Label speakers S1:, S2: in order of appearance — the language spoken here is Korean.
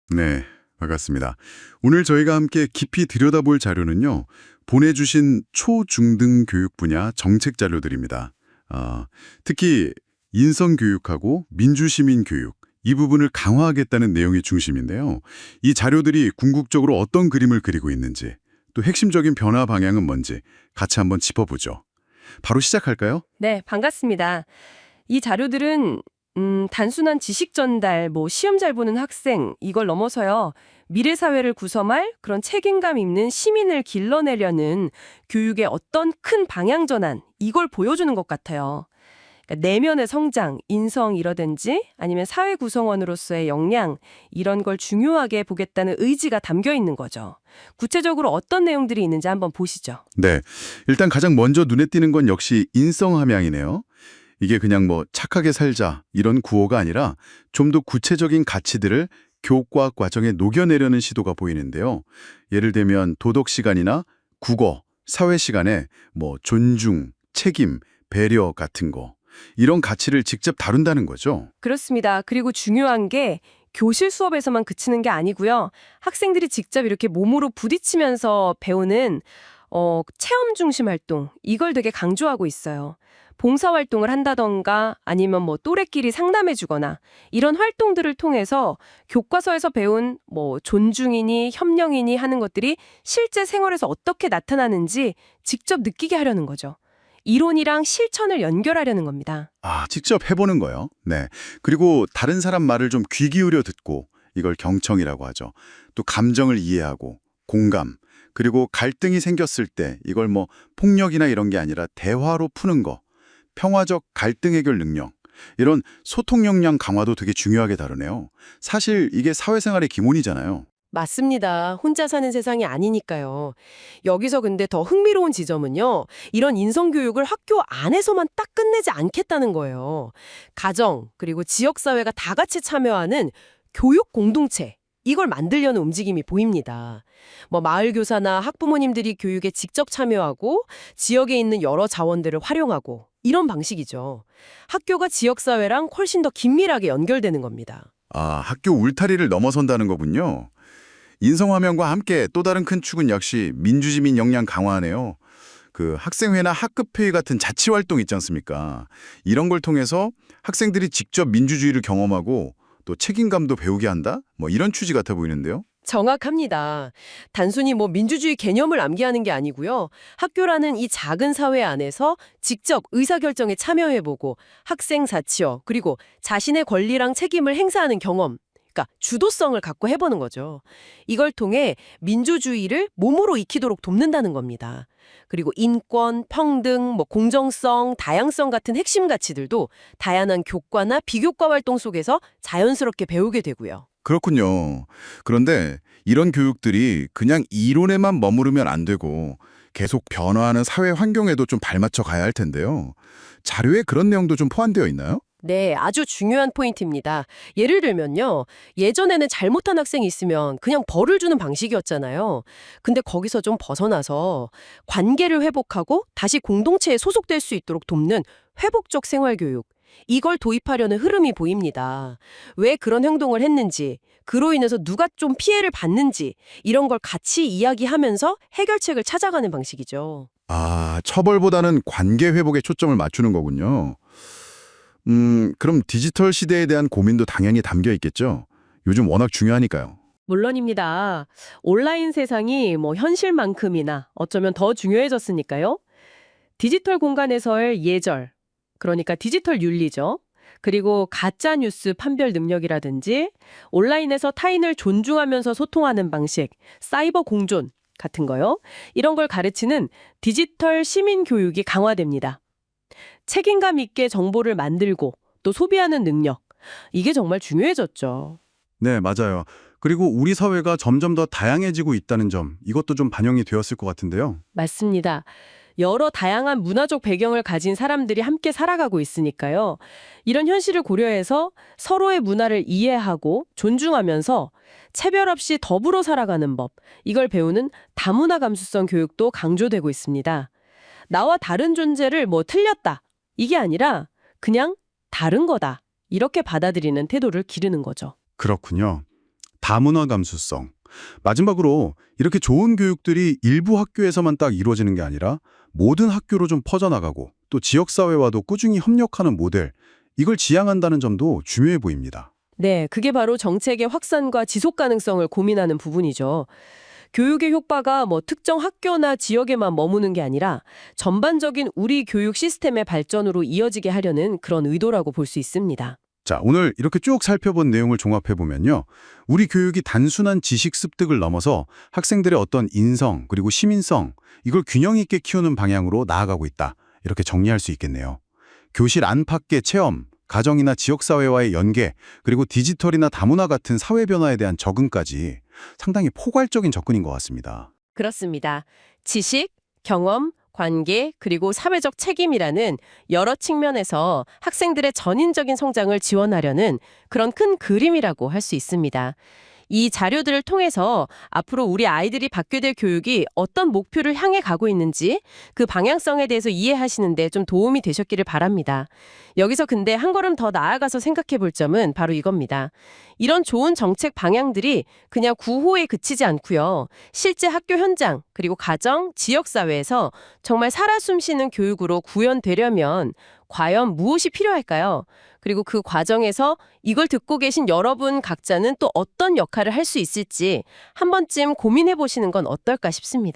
S1: 네, 반갑습니다. 오늘 저희가 함께 깊이 들여다볼 자료는요, 보내주신 초중등 교육 분야 정책 자료들입니다. 특히 인성교육하고 민주시민교육, 이 부분을 강화하겠다는 내용이 중심인데요. 이 자료들이 궁극적으로 어떤 그림을 그리고 있는지, 또 핵심적인 변화 방향은 뭔지 같이 한번 짚어보죠. 바로 시작할까요?
S2: 네, 반갑습니다. 이 자료들은 단순한 지식 전달, 시험 잘 보는 학생 이걸 넘어서요. 미래 사회를 구성할 그런 책임감 있는 시민을 길러내려는 교육의 어떤 큰 방향 전환 이걸 보여주는 것 같아요. 그러니까 내면의 성장, 인성이라든지 아니면 사회 구성원으로서의 역량 이런 걸 중요하게 보겠다는 의지가 담겨 있는 거죠. 구체적으로 어떤 내용들이 있는지 한번 보시죠.
S1: 네, 일단 가장 먼저 눈에 띄는 건 역시 인성함양이네요. 이게 그냥 착하게 살자 이런 구호가 아니라 좀 더 구체적인 가치들을 교과 과정에 녹여내려는 시도가 보이는데요. 예를 들면 도덕 시간이나 국어, 사회 시간에 존중, 책임, 배려 같은 거 이런 가치를 직접 다룬다는 거죠.
S2: 그렇습니다. 그리고 중요한 게 교실 수업에서만 그치는 게 아니고요. 학생들이 직접 이렇게 몸으로 부딪히면서 배우는 체험 중심 활동 이걸 되게 강조하고 있어요. 봉사활동을 한다던가 아니면 또래끼리 상담해주거나 이런 활동들을 통해서 교과서에서 배운 존중이니 협력이니 하는 것들이 실제 생활에서 어떻게 나타나는지 직접 느끼게 하려는 거죠. 이론이랑 실천을 연결하려는 겁니다.
S1: 직접 해보는 거요. 네. 그리고 다른 사람 말을 좀 귀 기울여 듣고 이걸 경청이라고 하죠. 또 감정을 이해하고 공감, 그리고 갈등이 생겼을 때 이걸 폭력이나 이런 게 아니라 대화로 푸는 거, 평화적 갈등 해결 능력, 이런 소통 역량 강화도 되게 중요하게 다루네요. 사실 이게 사회생활의 기본이잖아요.
S3: 맞습니다. 혼자 사는 세상이 아니니까요. 여기서 근데 더 흥미로운 지점은요. 이런 인성교육을 학교 안에서만 딱 끝내지 않겠다는 거예요. 가정, 그리고 지역사회가 다 같이 참여하는 교육 공동체. 이걸 만들려는 움직임이 보입니다. 마을 교사나 학부모님들이 교육에 직접 참여하고 지역에 있는 여러 자원들을 활용하고 이런 방식이죠. 학교가 지역사회랑 훨씬 더 긴밀하게 연결되는 겁니다.
S1: 학교 울타리를 넘어선다는 거군요. 인성화면과 함께 또 다른 큰 축은 역시 민주시민 역량 강화하네요. 그 학생회나 학급회의 같은 자치활동 있지 않습니까? 이런 걸 통해서 학생들이 직접 민주주의를 경험하고 또 책임감도 배우게 한다? 이런 취지 같아 보이는데요.
S3: 정확합니다. 단순히 민주주의 개념을 암기하는 게 아니고요. 학교라는 이 작은 사회 안에서 직접 의사결정에 참여해보고 학생 자치력 그리고 자신의 권리랑 책임을 행사하는 경험, 그러니까 주도성을 갖고 해보는 거죠. 이걸 통해 민주주의를 몸으로 익히도록 돕는다는 겁니다. 그리고 인권, 평등, 공정성, 다양성 같은 핵심 가치들도 다양한 교과나 비교과 활동 속에서 자연스럽게 배우게 되고요.
S1: 그렇군요. 그런데 이런 교육들이 그냥 이론에만 머무르면 안 되고 계속 변화하는 사회 환경에도 좀 발맞춰 가야 할 텐데요. 자료에 그런 내용도 좀 포함되어 있나요?
S3: 네, 아주 중요한 포인트입니다. 예를 들면요. 예전에는 잘못한 학생이 있으면 그냥 벌을 주는 방식이었잖아요. 근데 거기서 좀 벗어나서 관계를 회복하고 다시 공동체에 소속될 수 있도록 돕는 회복적 생활교육. 이걸 도입하려는 흐름이 보입니다. 왜 그런 행동을 했는지, 그로 인해서 누가 좀 피해를 받는지 이런 걸 같이 이야기하면서 해결책을 찾아가는 방식이죠.
S1: 처벌보다는 관계 회복에 초점을 맞추는 거군요. 그럼 디지털 시대에 대한 고민도 당연히 담겨 있겠죠? 요즘 워낙 중요하니까요.
S2: 물론입니다. 온라인 세상이 현실만큼이나 어쩌면 더 중요해졌으니까요. 디지털 공간에서의 예절, 그러니까 디지털 윤리죠. 그리고 가짜 뉴스 판별 능력이라든지 온라인에서 타인을 존중하면서 소통하는 방식, 사이버 공존 같은 거요. 이런 걸 가르치는 디지털 시민 교육이 강화됩니다. 책임감 있게 정보를 만들고 또 소비하는 능력, 이게 정말 중요해졌죠.
S1: 네, 맞아요. 그리고 우리 사회가 점점 더 다양해지고 있다는 점, 이것도 좀 반영이 되었을 것 같은데요.
S2: 맞습니다. 여러 다양한 문화적 배경을 가진 사람들이 함께 살아가고 있으니까요. 이런 현실을 고려해서 서로의 문화를 이해하고 존중하면서 차별 없이 더불어 살아가는 법, 이걸 배우는 다문화 감수성 교육도 강조되고 있습니다. 나와 다른 존재를 틀렸다, 이게 아니라 그냥 다른 거다, 이렇게 받아들이는 태도를 기르는 거죠.
S1: 그렇군요. 다문화 감수성. 마지막으로 이렇게 좋은 교육들이 일부 학교에서만 딱 이루어지는 게 아니라 모든 학교로 좀 퍼져나가고 또 지역사회와도 꾸준히 협력하는 모델, 이걸 지향한다는 점도 중요해 보입니다.
S2: 네, 그게 바로 정책의 확산과 지속 가능성을 고민하는 부분이죠. 교육의 효과가 뭐 특정 학교나 지역에만 머무는 게 아니라 전반적인 우리 교육 시스템의 발전으로 이어지게 하려는 그런 의도라고 볼 수 있습니다.
S1: 자, 오늘 이렇게 쭉 살펴본 내용을 종합해보면요. 우리 교육이 단순한 지식 습득을 넘어서 학생들의 어떤 인성 그리고 시민성, 이걸 균형 있게 키우는 방향으로 나아가고 있다. 이렇게 정리할 수 있겠네요. 교실 안팎의 체험, 가정이나 지역사회와의 연계, 그리고 디지털이나 다문화 같은 사회 변화에 대한 적응까지 상당히 포괄적인 접근인 것 같습니다.
S2: 그렇습니다. 지식, 경험, 관계, 그리고 사회적 책임이라는 여러 측면에서 학생들의 전인적인 성장을 지원하려는 그런 큰 그림이라고 할 수 있습니다. 이 자료들을 통해서 앞으로 우리 아이들이 받게 될 교육이 어떤 목표를 향해 가고 있는지 그 방향성에 대해서 이해하시는데 좀 도움이 되셨기를 바랍니다. 여기서 근데 한 걸음 더 나아가서 생각해 볼 점은 바로 이겁니다. 이런 좋은 정책 방향들이 그냥 구호에 그치지 않고요. 실제 학교 현장, 그리고 가정, 지역사회에서 정말 살아 숨쉬는 교육으로 구현되려면 과연 무엇이 필요할까요? 그리고 그 과정에서 이걸 듣고 계신 여러분 각자는 또 어떤 역할을 할 수 있을지 한 번쯤 고민해 보시는 건 어떨까 싶습니다.